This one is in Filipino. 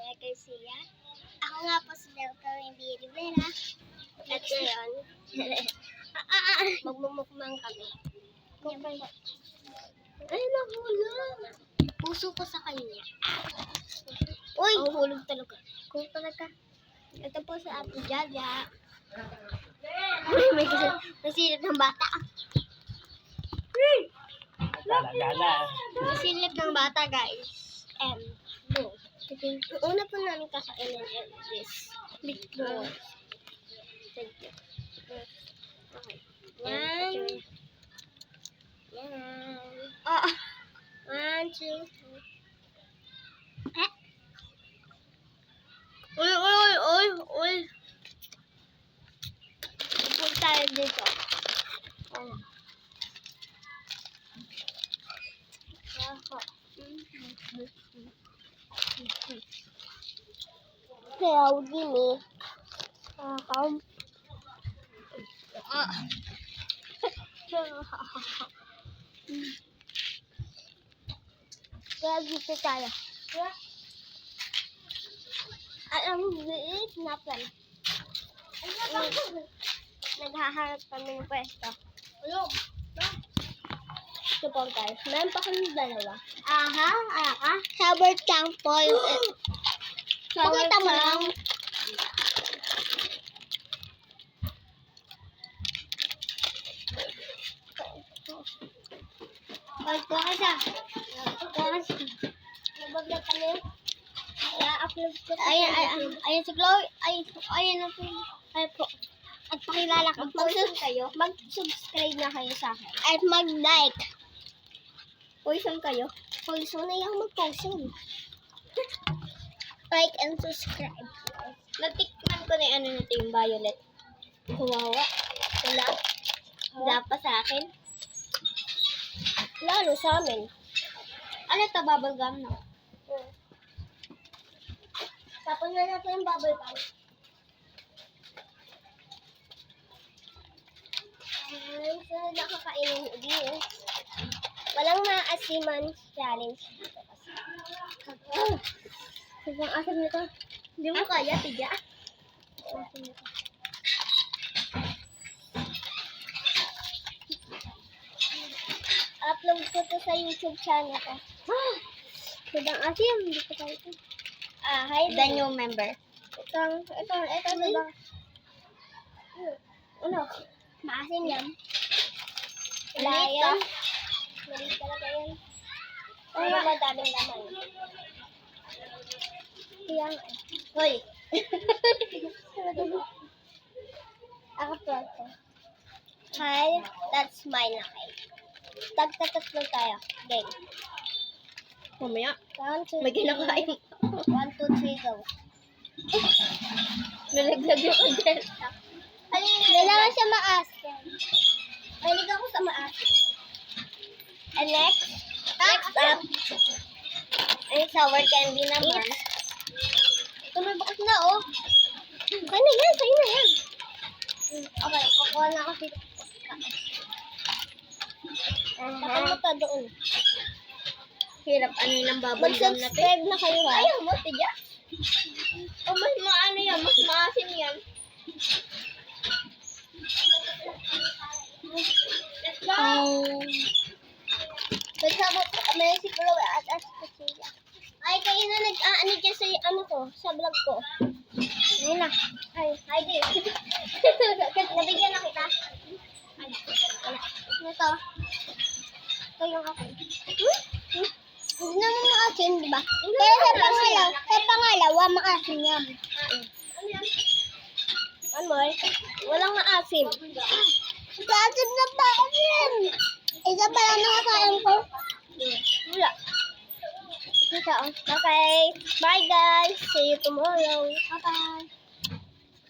Maria Garcia. Ako nga po si Delta Wendy Rivera. At ngayon, magmumukbang kami. Ay, nahulog. Puso ko sa kanya. Uy! Ang hulog talaga. Kung talaga. Ito po sa Ate Jaja. May silip ng bata. May silip ng bata, guys. No. Una po namin kakainin is big balls. Okay. One. Yan. One, two, three. Uy. Ipon tayo dito. Kaya gini. Kaya dito tayo. Ang liit na plan. Naghaharap kami ng pwesto. Ito po guys. Meron pa kami dalawa. Shower tank po. Pakita mo lang. Nabag na kami. I-upload ko. Ayan si Chloe. Ayan na po. Ayan po. At pakilala ko. Mag-subscribe na kayo sa akin. At mag-like. Poison kayo. Poison na yung mag-poison. Like and subscribe. Natikman ko na yung ano nito yung violet. Kawawa. Wala pa sa akin. Lalo sa amin. Ano ito? Bubble gum, no? Tapon na natin yung bubble gum. So, nakakainin din. Walang maasiman challenge dito kasi. Sobrang asim nito. Hindi mo kaya, tiga. Asim nito. Upload ko to sa YouTube channel ko. Sobrang asim. Hindi ko tayo ito. Hi. The new member. Ito, diba? Ano? Maasim yan. Wala yan. Maliit talaga yan. Pero madaming laman. Kaya hoy! Ako po. Hi, that's mine na kayo. Tagtatatlo tayo. Gang. Mamaya. May kinakain. 1, 2, 3, go. Nalaglag yung Delta. Kailangan siya maasin. Mahilig ako sa maasin. And next up, ay sour candy naman. Ito may bakas na, oh. Sa'yo na yan. Okay, kukuha na ako dito. Takal mo pa doon. Hirap, ano yun ang bubble gum na subscribe na kayo, ha? Ayaw mo, tiga. O, mas maano yan, mas maasim yan. Let's go! Nagsama po kami si Chloe at Aspasia. Ay, kayo na nag-aano dyan sa ano ko, sa vlog ko. Ayun na. Ay, di. Nabigyan na kita. Ano to? Ito yung ako. Huwag naman maasin, di ba? Pero sa pangalawa, maasin yan. Ano yan? One more. Walang maasim. Maasim na maasim. Isa pa lang nakakain ko. Wala. Okay. Bye guys. See you tomorrow. Bye-bye.